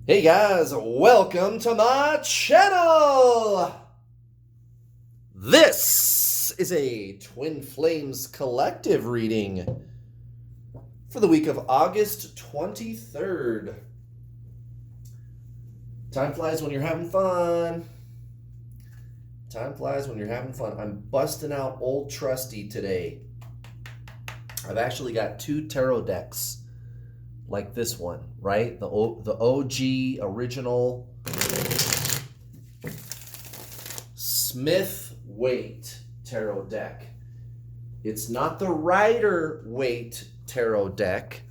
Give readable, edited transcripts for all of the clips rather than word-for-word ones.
Hey guys, welcome to my channel! This is a Twin Flames collective reading for the week of August 23rd. Time flies when you're having fun. Time flies when you're having fun. I'm busting out Old Trusty today. I've actually got two tarot decks like this one, right? The OG original Smith Waite tarot deck. It's not the Rider Waite tarot deck,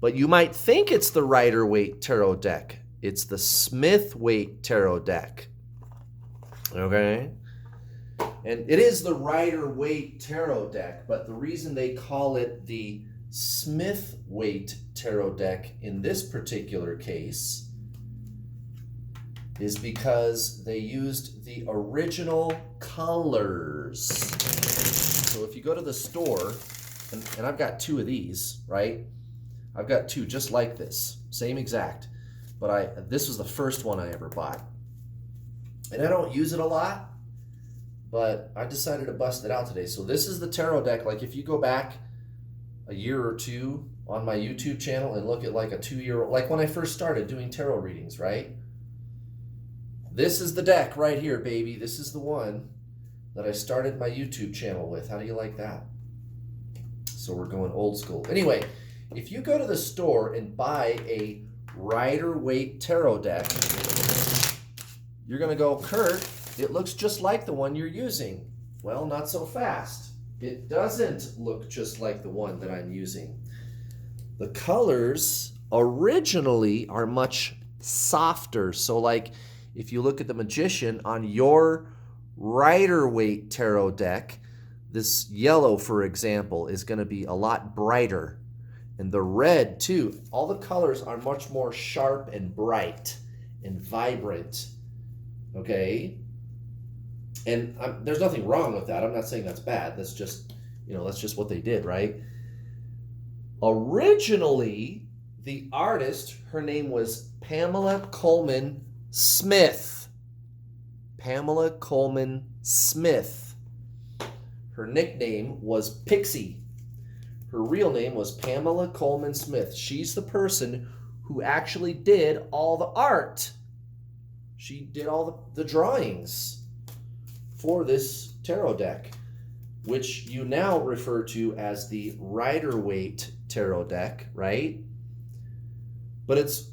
but you might think it's the Rider Waite tarot deck. It's the Smith Waite tarot deck. Okay? And it is the Rider Waite tarot deck, but the reason they call it the Smith Waite tarot deck in this particular case is because they used the original colors. So if you go to the store, and I've got two of these, right? I've got two just like this, same exact, but this was the first one I ever bought. And I don't use it a lot, but I decided to bust it out today. So this is the tarot deck. Like if you go back a year or two on my YouTube channel and look at like a 2-year-old, like when I first started doing tarot readings, right? This is the deck right here, baby. This is the one that I started my YouTube channel with. How do you like that? So we're going old school. Anyway, if you go to the store and buy a Rider Waite tarot deck, you're gonna go, Kurt, it looks just like the one you're using. Well, not so fast. It doesn't look just like the one that I'm using. The colors originally are much softer. So like if you look at the Magician on your Rider Waite tarot deck, this yellow, for example, is going to be a lot brighter. And the red too. All the colors are much more sharp and bright and vibrant. Okay? And there's nothing wrong with that. I'm not saying that's bad. That's just, that's just what they did, right? Originally, the artist, her name was Pamela Coleman Smith. Pamela Coleman Smith. Her nickname was Pixie. Her real name was Pamela Coleman Smith. She's the person who actually did all the art. She did all the drawings for this tarot deck, which you now refer to as the Rider Waite tarot deck, right? But it's,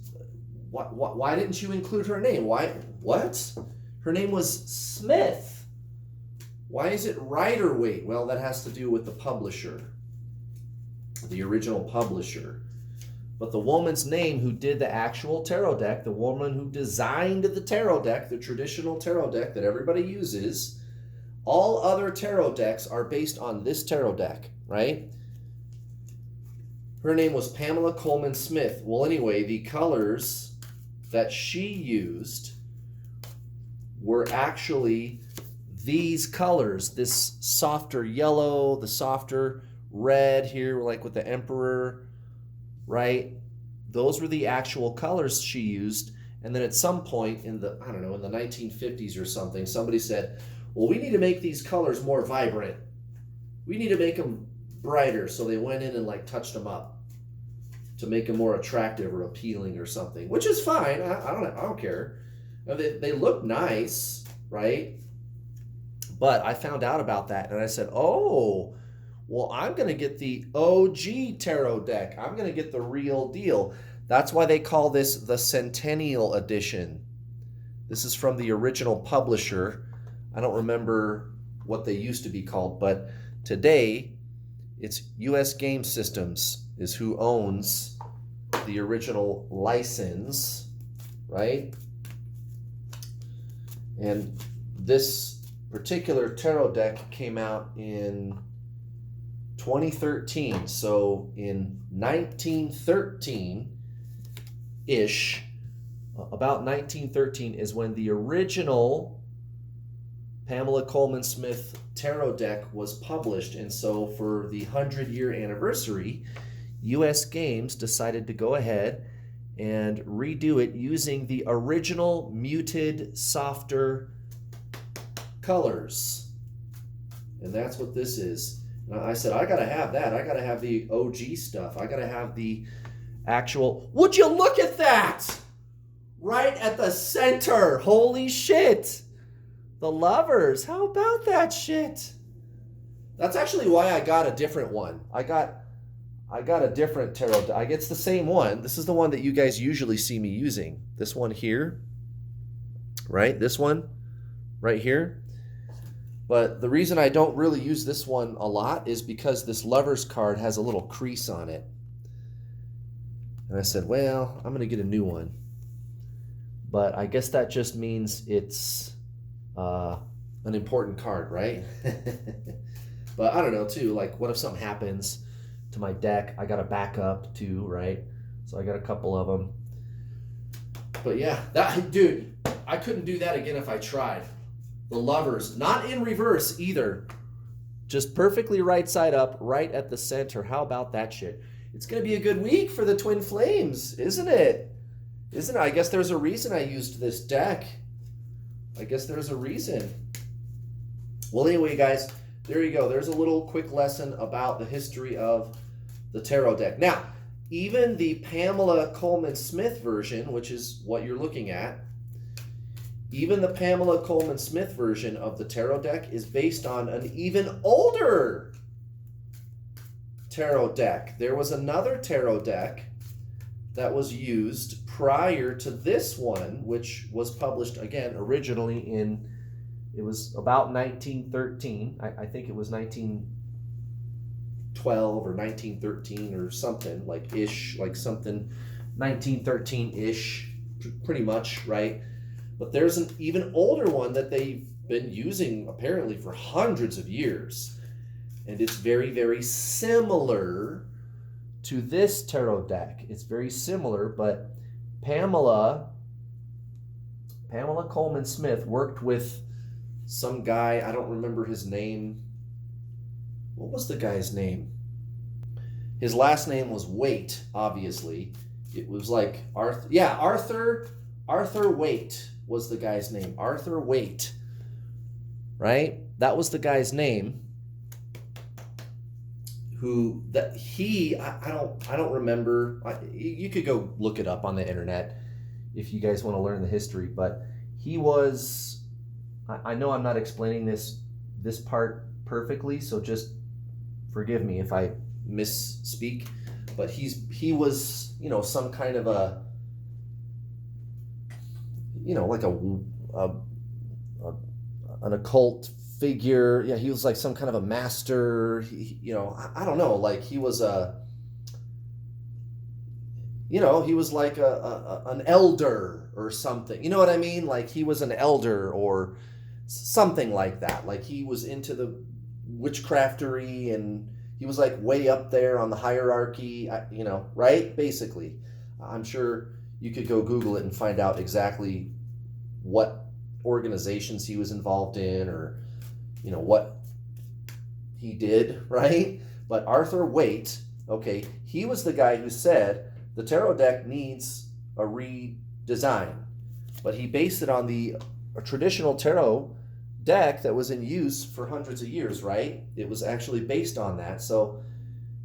why didn't you include her name? What? Her name was Smith. Why is it Rider Waite? Well, that has to do with the publisher, the original publisher. But the woman's name who did the actual tarot deck, the woman who designed the tarot deck, the traditional tarot deck that everybody uses, all other tarot decks are based on this tarot deck, right? Her name was Pamela Coleman Smith. Well, anyway, the colors that she used were actually these colors, this softer yellow, the softer red here, like with the Emperor, right? Those were the actual colors she used. And then at some point in the, in the 1950s or something, somebody said, well, we need to make these colors more vibrant. We need to make them brighter. So they went in and like touched them up to make them more attractive or appealing or something, which is fine. I don't care. They look nice, right? But I found out about that and I said, oh, well, I'm going to get the OG tarot deck. I'm going to get the real deal. That's why they call this the Centennial Edition. This is from the original publisher. I don't remember what they used to be called, but today it's US Game Systems is who owns the original license, right? And this particular tarot deck came out in 2013. So in 1913-ish, about 1913 is when the original Pamela Coleman Smith tarot deck was published. And so for the 100-year anniversary, US Games decided to go ahead and redo it using the original muted, softer colors. And that's what this is. And I said, I gotta have that. I gotta have the OG stuff. I gotta have the actual. Would you look at that? Right at the center. Holy shit. The lovers. How about that shit? That's actually why I got a different one. I got a different tarot deck. It's the same one. This is the one that you guys usually see me using. This one here. Right? This one right here. But the reason I don't really use this one a lot is because this Lovers card has a little crease on it. And I said, well, I'm going to get a new one. But I guess that just means it's an important card, right? But I don't know, too. Like, what if something happens to my deck? I got a backup, too, right? So I got a couple of them. But yeah, dude, I couldn't do that again if I tried. The Lovers, not in reverse either. Just perfectly right side up, right at the center. How about that shit? It's going to be a good week for the Twin Flames, isn't it? Isn't it? I guess there's a reason I used this deck. I guess there's a reason. Well, anyway, guys, there you go. There's a little quick lesson about the history of the tarot deck. Now, even the Pamela Coleman Smith version, which is what you're looking at, even the Pamela Coleman Smith version of the tarot deck is based on an even older tarot deck. There was another tarot deck that was used prior to this one, which was published, again, originally it was about 1913. I think it was 1912 or 1913 or something, like 1913-ish, pretty much, right? But there's an even older one that they've been using apparently for hundreds of years. And it's very, very similar to this tarot deck. It's very similar, but Pamela Coleman Smith worked with some guy, I don't remember his name. What was the guy's name? His last name was Waite, obviously. It was like Arthur. Yeah, Arthur Waite was the guy's name. Arthur Waite. Right? That was the guy's name. I don't remember. You could go look it up on the internet if you guys want to learn the history, but he was, I know I'm not explaining this part perfectly, so just forgive me if I misspeak, but he was, some kind of a, like an occult figure. Yeah, he was like some kind of a master. I don't know. Like he was he was like an elder or something. You know what I mean? Like he was an elder or something like that. Like he was into the witchcraftery and he was like way up there on the hierarchy. Right? Basically, I'm sure you could go Google it and find out exactly what organizations he was involved in or what he did, right? But Arthur Waite, okay, he was the guy who said the tarot deck needs a redesign. But he based it on a traditional tarot deck that was in use for hundreds of years, right? It was actually based on that. So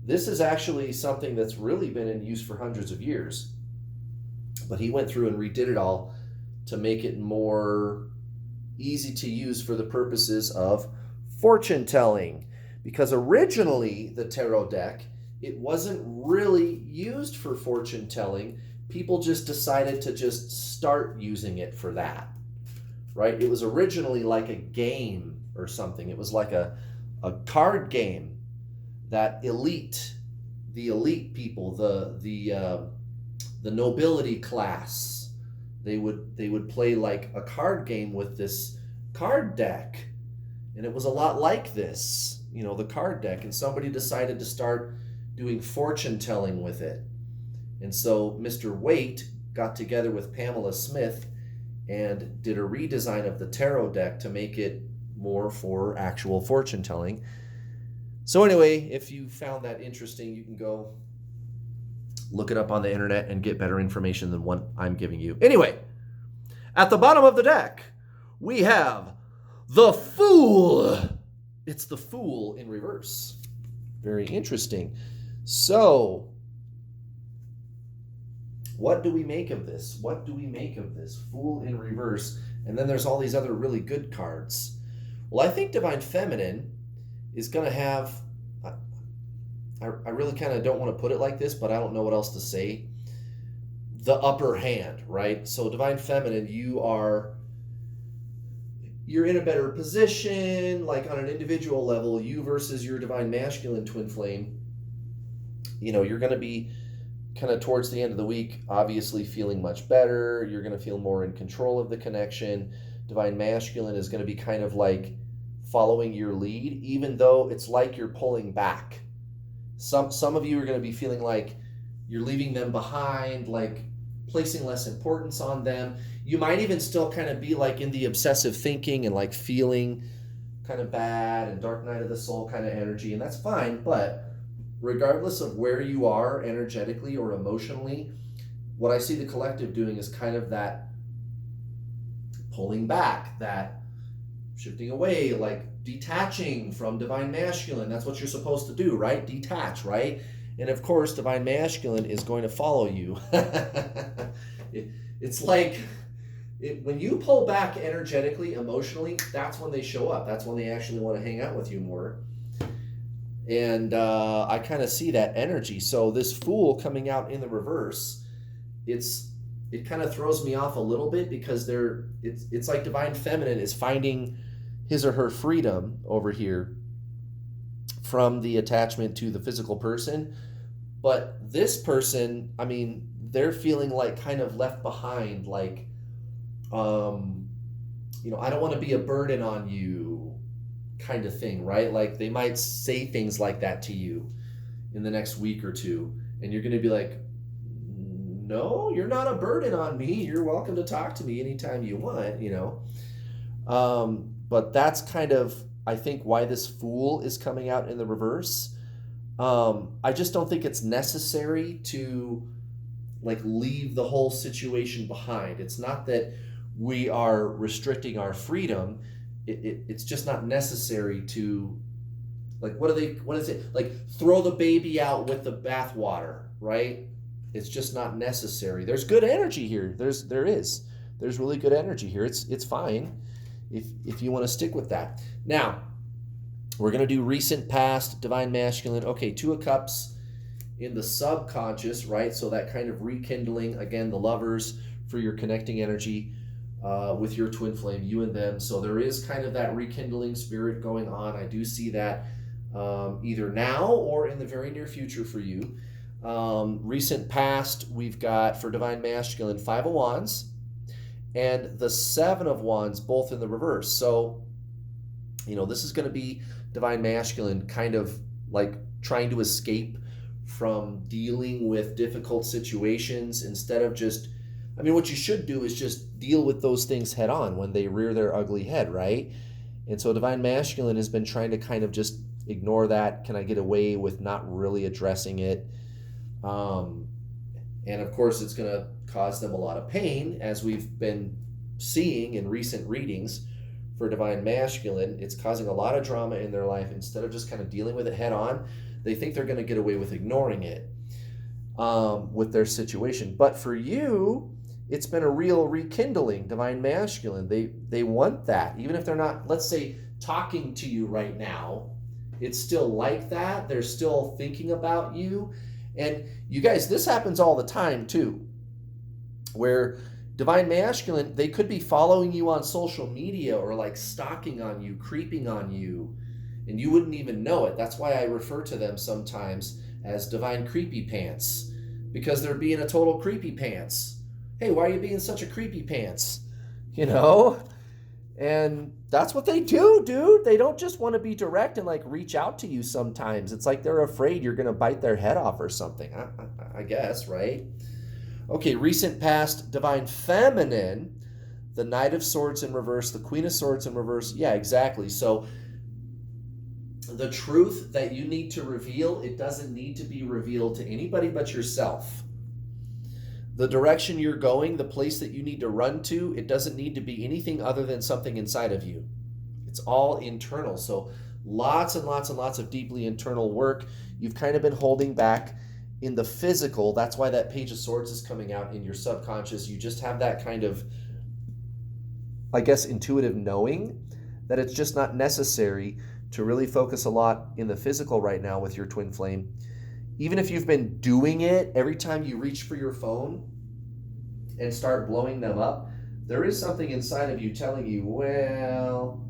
this is actually something that's really been in use for hundreds of years. But he went through and redid it all to make it more easy to use for the purposes of fortune telling. Because originally the tarot deck, it wasn't really used for fortune telling. People just decided to just start using it for that, right? It was originally like a game or something. It was like a card game that the elite people, the nobility class, they would play like a card game with this card deck. And it was a lot like this, the card deck. And somebody decided to start doing fortune telling with it. And so Mr. Waite got together with Pamela Smith and did a redesign of the tarot deck to make it more for actual fortune telling. So anyway, if you found that interesting, you can go Look it up on the internet and get better information than what I'm giving you. Anyway, at the bottom of the deck, we have the Fool. It's the Fool in reverse. Very interesting. So, what do we make of this? What do we make of this? Fool in reverse. And then there's all these other really good cards. Well, I think Divine Feminine is going to have, I really kind of don't want to put it like this, but I don't know what else to say. The upper hand, right? So Divine Feminine, you're in a better position, like on an individual level, you versus your Divine Masculine Twin Flame. You're going to be kind of towards the end of the week, obviously feeling much better. You're going to feel more in control of the connection. Divine Masculine is going to be kind of like following your lead, even though it's like you're pulling back. Some of you are going to be feeling like you're leaving them behind, like placing less importance on them. You might even still kind of be like in the obsessive thinking and like feeling kind of bad and dark night of the soul kind of energy, and that's fine. But regardless of where you are energetically or emotionally, what I see the collective doing is kind of that pulling back, that shifting away, like detaching from Divine Masculine. That's what you're supposed to do, right? Detach, right? And of course, Divine Masculine is going to follow you. It's like when you pull back energetically, emotionally, that's when they show up. That's when they actually want to hang out with you more. And I kind of see that energy. So this Fool coming out in the reverse, it kind of throws me off a little bit because it's like Divine Feminine is finding his or her freedom over here from the attachment to the physical person. But this person, I mean, they're feeling like kind of left behind, like, I don't want to be a burden on you kind of thing, right? Like they might say things like that to you in the next week or two, and you're going to be like, no, you're not a burden on me. You're welcome to talk to me anytime you want, But that's kind of, I think, why this Fool is coming out in the reverse. I just don't think it's necessary to like leave the whole situation behind. It's not that we are restricting our freedom. It's just not necessary to, like, what is it? Like, throw the baby out with the bathwater, right? It's just not necessary. There's good energy here. There's really good energy here. It's fine if you want to stick with that. Now, we're going to do recent past, Divine Masculine. Okay, Two of Cups in the subconscious, right? So that kind of rekindling, again, the Lovers for your connecting energy with your twin flame, you and them. So there is kind of that rekindling spirit going on. I do see that either now or in the very near future for you. Recent past, we've got for Divine Masculine, Five of Wands and the Seven of Wands, both in the reverse. So, this is going to be Divine Masculine kind of like trying to escape from dealing with difficult situations instead of just, what you should do is just deal with those things head on when they rear their ugly head, right? And so Divine Masculine has been trying to kind of just ignore that. Can I get away with not really addressing it? And of course, it's going to cause them a lot of pain, as we've been seeing in recent readings for Divine Masculine. It's causing a lot of drama in their life. Instead of just kind of dealing with it head on, they think they're going to get away with ignoring it with their situation. But for you, it's been a real rekindling, Divine Masculine. They want that. Even if they're not, let's say, talking to you right now, it's still like that. They're still thinking about you. And you guys, this happens all the time too, where Divine Masculine, they could be following you on social media or like stalking on you, creeping on you, and you wouldn't even know it. That's why I refer to them sometimes as Divine Creepy Pants, because they're being a total creepy pants. Hey, why are you being such a creepy pants? And that's what they do, dude. They don't just want to be direct and like reach out to you sometimes. It's like they're afraid you're going to bite their head off or something, I guess, right? Okay, recent past, Divine Feminine, the Knight of Swords in reverse, the Queen of Swords in reverse. Yeah, exactly. So the truth that you need to reveal, it doesn't need to be revealed to anybody but yourself. The direction you're going, the place that you need to run to, it doesn't need to be anything other than something inside of you. It's all internal. So lots and lots and lots of deeply internal work. You've kind of been holding back in the physical. That's why that Page of Swords is coming out in your subconscious. You just have that kind of, I guess, intuitive knowing that it's just not necessary to really focus a lot in the physical right now with your twin flame. Even if you've been doing it, every time you reach for your phone and start blowing them up, there is something inside of you telling you, well,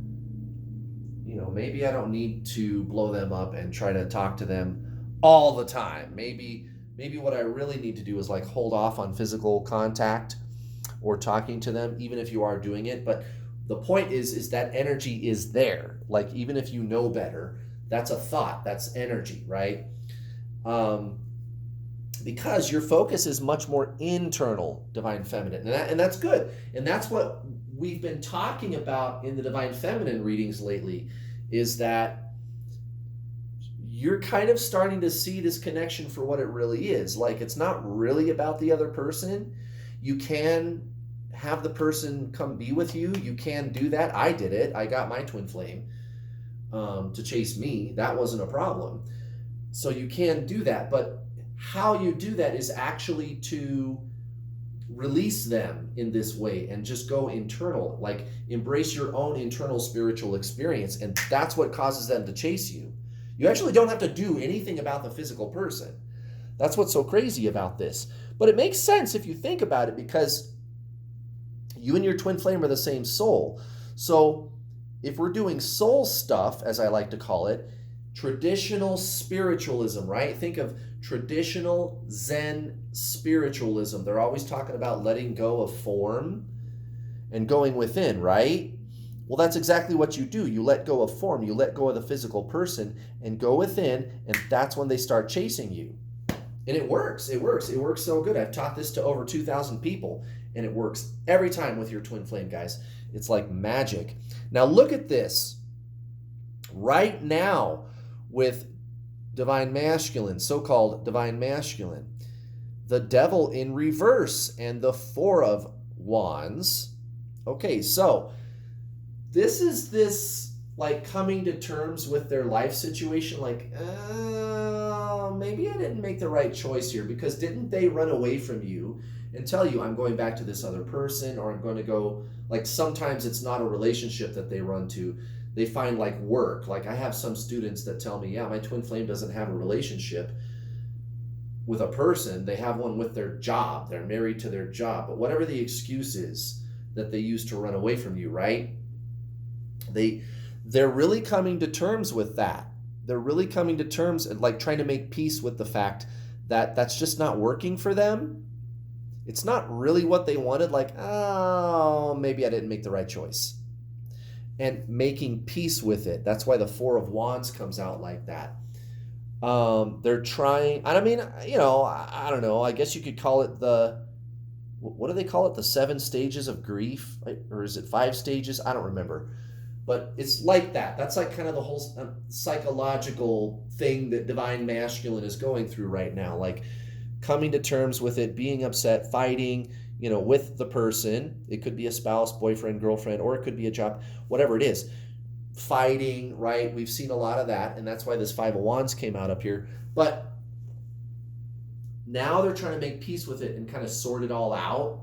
maybe I don't need to blow them up and try to talk to them all the time. Maybe what I really need to do is like hold off on physical contact or talking to them, even if you are doing it. But the point is that energy is there. Like, even if you know better, that's a thought, that's energy, right? Because your focus is much more internal, Divine Feminine, and that's good. And that's what we've been talking about in the Divine Feminine readings lately, is that you're kind of starting to see this connection for what it really is. Like, it's not really about the other person. You can have the person come be with you. You can do that. I did it. I got my twin flame to chase me. That wasn't a problem. So you can do that. But how you do that is actually to release them in this way and just go internal, like embrace your own internal spiritual experience. And that's what causes them to chase you. You actually don't have to do anything about the physical person. That's what's so crazy about this. But it makes sense if you think about it, because you and your twin flame are the same soul. So if we're doing soul stuff, as I like to call it, traditional spiritualism, right? Think of traditional Zen spiritualism. They're always talking about letting go of form and going within, right? Well, that's exactly what you do. You let go of form, you let go of the physical person and go within, and that's when they start chasing you. And it works. It works. It works so good. I've taught this to over 2,000 people, and it works every time with your twin flame, guys. It's like magic. Now look at this. Right now, with Divine Masculine, so-called Divine Masculine, the Devil in reverse and the Four of Wands. Okay, so this is this like coming to terms with their life situation, like, maybe I didn't make the right choice here, because didn't they run away from you and tell you, I'm going back to this other person, or I'm going to go, like, sometimes it's not a relationship that they run to. They find like work. Like, I have some students that tell me, yeah, my twin flame doesn't have a relationship with a person. They have one with their job. They're married to their job. But whatever the excuse is that they use to run away from you, right? They're really coming to terms with that. They're really coming to terms and like trying to make peace with the fact that that's just not working for them. It's not really what they wanted. Like, oh, maybe I didn't make the right choice. And making peace with it. That's why the Four of Wands comes out like that. They're trying, I mean, I don't know. I guess you could call it what do they call it? The 7 stages of grief? Or is it 5 stages? I don't remember. But it's like that. That's like kind of the whole psychological thing that Divine Masculine is going through right now. Like coming to terms with it, being upset, fighting, with the person. It could be a spouse, boyfriend, girlfriend, or it could be a job, whatever it is. Fighting, right? We've seen a lot of that, and that's why this Five of Wands came out up here. But now they're trying to make peace with it and kind of sort it all out.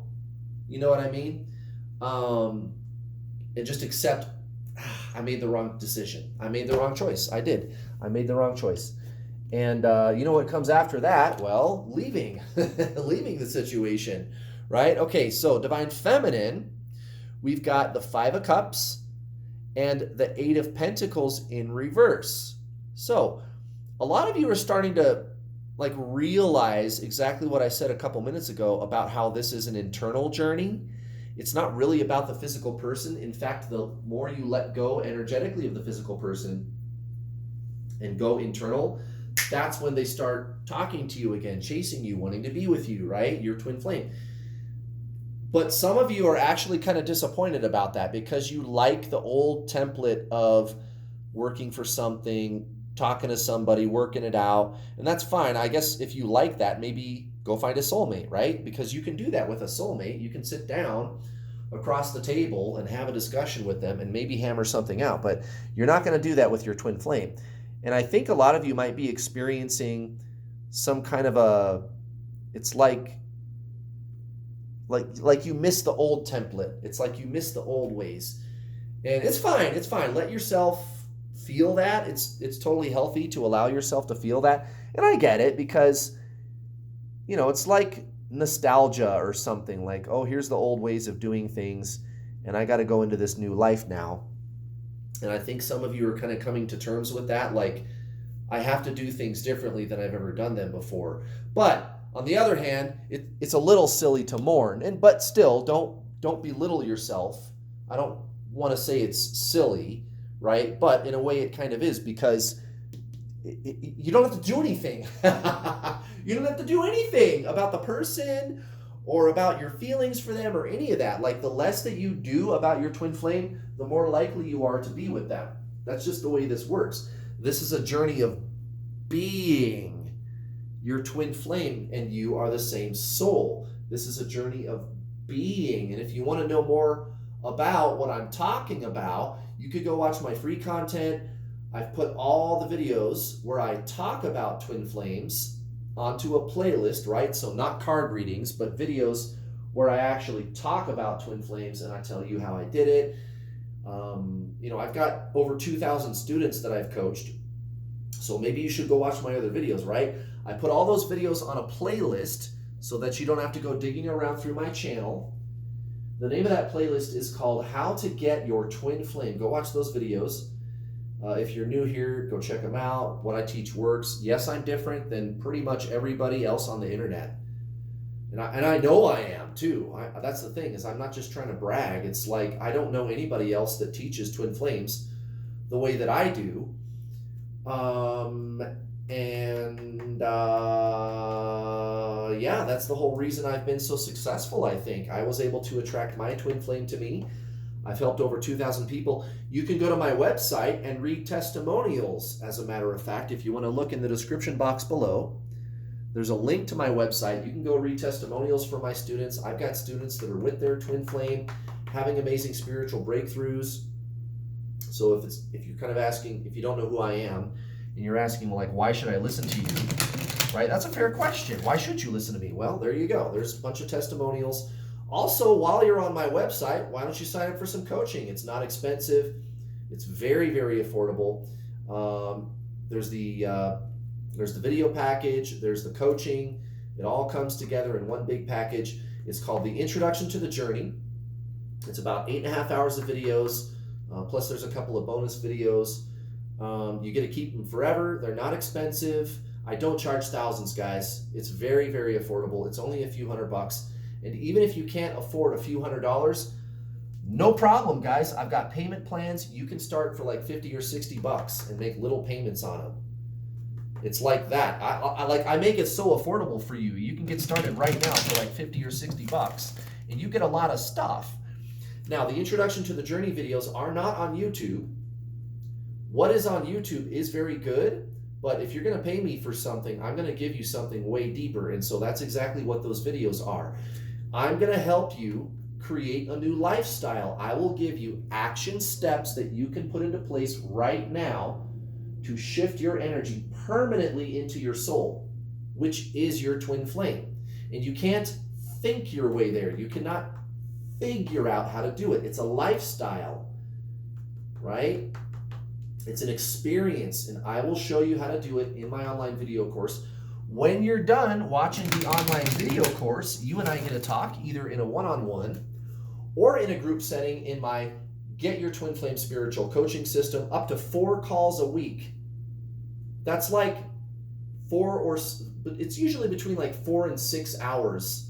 You know what I mean? And just accept, I made the wrong decision. I made the wrong choice. I did. I made the wrong choice. And you know what comes after that? Well, leaving. Leaving the situation, right? Okay, so Divine Feminine, we've got the Five of Cups and the Eight of Pentacles in reverse. So a lot of you are starting to like realize exactly what I said a couple minutes ago about how this is an internal journey. It's not really about the physical person. In fact, the more you let go energetically of the physical person and go internal, that's when they start talking to you again, chasing you, wanting to be with you, right? Your twin flame. But some of you are actually kind of disappointed about that because you like the old template of working for something, talking to somebody, working it out, and that's fine. I guess if you like that, maybe go find a soulmate, right? Because you can do that with a soulmate. You can sit down across the table and have a discussion with them and maybe hammer something out, but you're not going to do that with your twin flame. And I think a lot of you might be experiencing some kind of it's like you miss the old template. It's like you miss the old ways. And it's fine. It's fine. Let yourself feel that. It's totally healthy to allow yourself to feel that. And I get it because, it's like nostalgia or something, like, oh, here's the old ways of doing things and I got to go into this new life now. And I think some of you are kind of coming to terms with that, like, I have to do things differently than I've ever done them before. But on the other hand, it's a little silly to mourn, but still, don't belittle yourself. I don't want to say it's silly, right? But in a way, it kind of is, because you don't have to do anything. You don't have to do anything about the person or about your feelings for them or any of that. Like, the less that you do about your twin flame, the more likely you are to be with them. That's just the way this works. This is a journey of being your twin flame, and you are the same soul. This is a journey of being. And if you want to know more about what I'm talking about, you could go watch my free content. I've put all the videos where I talk about twin flames onto a playlist, right? So not card readings, but videos where I actually talk about twin flames and I tell you how I did it. I've got over 2,000 students that I've coached. So maybe you should go watch my other videos, right? I put all those videos on a playlist so that you don't have to go digging around through my channel. The name of that playlist is called How to Get Your Twin Flame. Go watch those videos. If you're new here, go check them out. What I teach works. Yes, I'm different than pretty much everybody else on the internet. And I know I am too. That's the thing, is I'm not just trying to brag. It's like I don't know anybody else that teaches twin flames the way that I do. That's the whole reason I've been so successful, I think. I was able to attract my twin flame to me. I've helped over 2,000 people. You can go to my website and read testimonials, as a matter of fact. If you want to look in the description box below, there's a link to my website. You can go read testimonials from my students. I've got students that are with their twin flame, having amazing spiritual breakthroughs. So if you're kind of asking, if you don't know who I am, and you're asking, well, like, why should I listen to you? Right? That's a fair question. Why should you listen to me? Well, there you go. There's a bunch of testimonials. Also, while you're on my website, why don't you sign up for some coaching? It's not expensive. It's very, very affordable. There's the video package. There's the coaching. It all comes together in one big package. It's called the Introduction to the Journey. It's about 8.5 hours of videos. Plus there's a couple of bonus videos. You get to keep them forever. They're not expensive. I don't charge thousands, guys. It's very, very affordable. It's only a few $100. And even if you can't afford a few $100, no problem, guys. I've got payment plans. You can start for like 50 or 60 bucks and make little payments on them. It's like that. I make it so affordable for you. You can get started right now for like 50 or 60 bucks, and you get a lot of stuff. Now, the Introduction to the Journey videos are not on YouTube. What is on YouTube is very good, but if you're going to pay me for something, I'm going to give you something way deeper, and so that's exactly what those videos are. I'm going to help you create a new lifestyle. I will give you action steps that you can put into place right now to shift your energy permanently into your soul, which is your twin flame. And you can't think your way there. You cannot figure out how to do it. It's a lifestyle, right? It's an experience, and I will show you how to do it in my online video course. When you're done watching the online video course, you and I get to talk either in a one-on-one or in a group setting in my Get Your Twin Flame Spiritual Coaching System, up to 4 calls a week. That's like it's usually between like 4 and 6 hours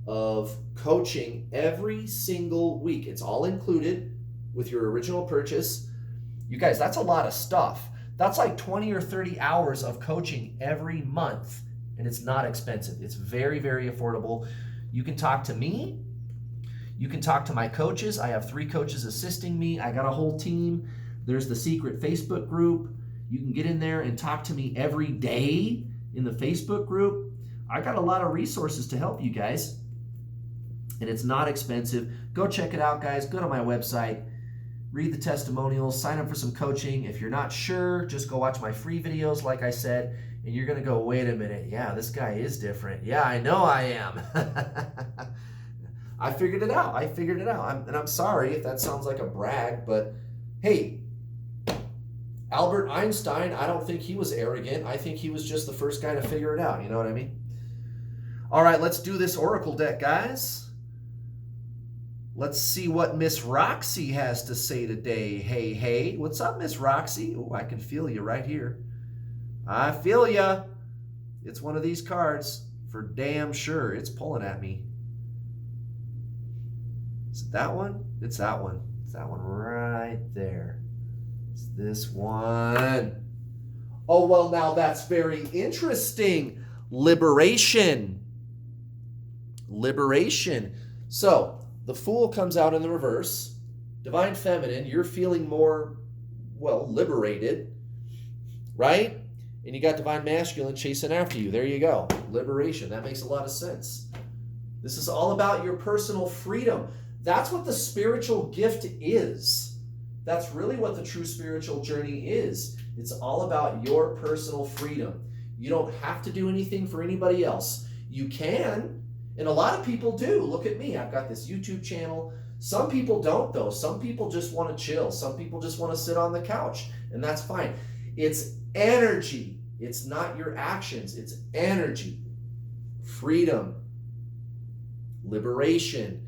of coaching every single week. It's all included with your original purchase. You guys, that's a lot of stuff. That's like 20 or 30 hours of coaching every month, and it's not expensive. It's very, very affordable. You can talk to me. You can talk to my coaches. I have 3 coaches assisting me. I got a whole team. There's the secret Facebook group. You can get in there and talk to me every day in the Facebook group. I got a lot of resources to help you guys, and it's not expensive. Go check it out, guys. Go to my website, read the testimonials, sign up for some coaching. If you're not sure, just go watch my free videos, like I said, and you're going to go, wait a minute. Yeah, this guy is different. Yeah, I know I am. I figured it out. And I'm sorry if that sounds like a brag, but hey, Albert Einstein, I don't think he was arrogant. I think he was just the first guy to figure it out. You know what I mean? All right, let's do this Oracle deck, guys. Let's see what Miss Roxy has to say today. Hey, hey. What's up, Miss Roxy? Oh, I can feel you right here. I feel ya. It's one of these cards for damn sure. It's pulling at me. Is it that one? It's that one. It's that one right there. It's this one. Oh, well, now that's very interesting. Liberation. Liberation. So, the Fool comes out in the reverse. Divine Feminine, you're feeling more, well, liberated, right? And you got Divine Masculine chasing after you. There you go. Liberation. That makes a lot of sense. This is all about your personal freedom. That's what the spiritual gift is. That's really what the true spiritual journey is. It's all about your personal freedom. You don't have to do anything for anybody else. You can, and a lot of people do. Look at me. I've got this YouTube channel. Some people don't, though. Some people just want to chill. Some people just want to sit on the couch, and that's fine. It's energy. It's not your actions. It's energy. Freedom. Liberation.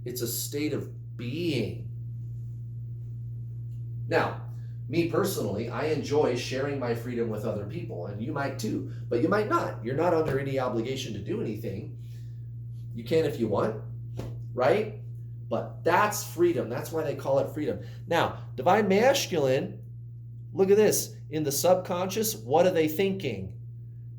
It's a state of being. Now, me personally, I enjoy sharing my freedom with other people, and you might too, but you might not. You're not under any obligation to do anything. You can if you want, right? But that's freedom. That's why they call it freedom. Now, Divine Masculine, look at this. In the subconscious, what are they thinking?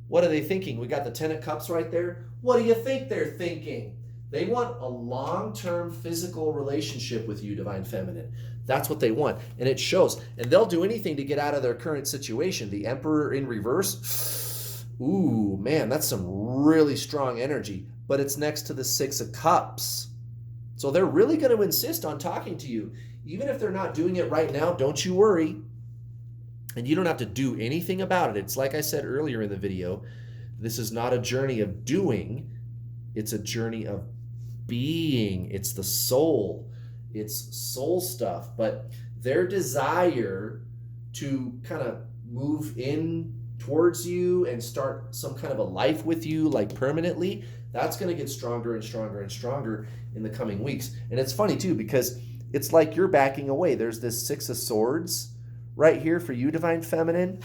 What are they thinking? We got the Ten of Cups right there. What do you think they're thinking? They want a long-term physical relationship with you, Divine Feminine. That's what they want, and it shows. And they'll do anything to get out of their current situation. The Emperor in reverse. Ooh, man, that's some really strong energy. But it's next to the Six of Cups. So they're really going to insist on talking to you. Even if they're not doing it right now, don't you worry. And you don't have to do anything about it. It's like I said earlier in the video, this is not a journey of doing. It's a journey of being. It's the soul. It's soul stuff. But their desire to kind of move in towards you and start some kind of a life with you, like permanently, that's going to get stronger and stronger and stronger in the coming weeks. And it's funny too, because it's like you're backing away. There's this Six of Swords right here for you, Divine Feminine.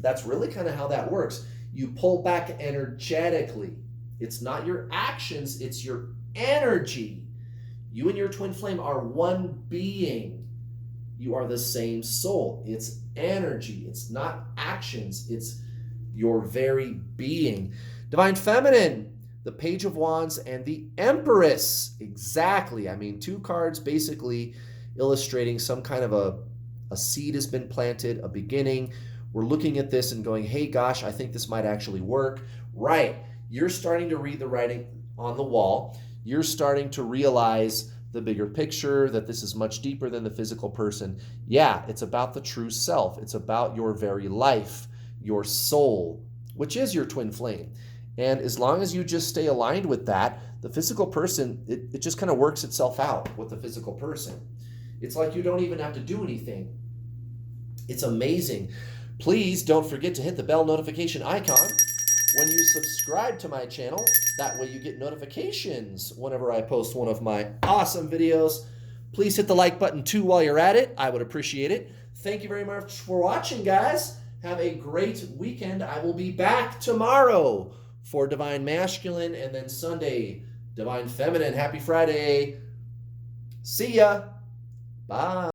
That's really kind of how that works. You pull back energetically. It's not your actions, it's your energy. You and your twin flame are one being. You are the same soul. It's energy. It's not actions. It's your very being. Divine Feminine, the Page of Wands and the Empress. Exactly. I mean, two cards basically illustrating some kind of a seed has been planted, a beginning. We're looking at this and going, hey, gosh, I think this might actually work. Right. You're starting to read the writing on the wall. You're starting to realize the bigger picture, that this is much deeper than the physical person. Yeah, it's about the true self. It's about your very life, your soul, which is your twin flame. And as long as you just stay aligned with that, the physical person, it just kind of works itself out with the physical person. It's like you don't even have to do anything. It's amazing. Please don't forget to hit the bell notification icon when you subscribe to my channel. That way you get notifications whenever I post one of my awesome videos. Please hit the like button too while you're at it. I would appreciate it. Thank you very much for watching, guys. Have a great weekend. I will be back tomorrow for Divine Masculine, and then Sunday, Divine Feminine. Happy Friday. See ya. Bye.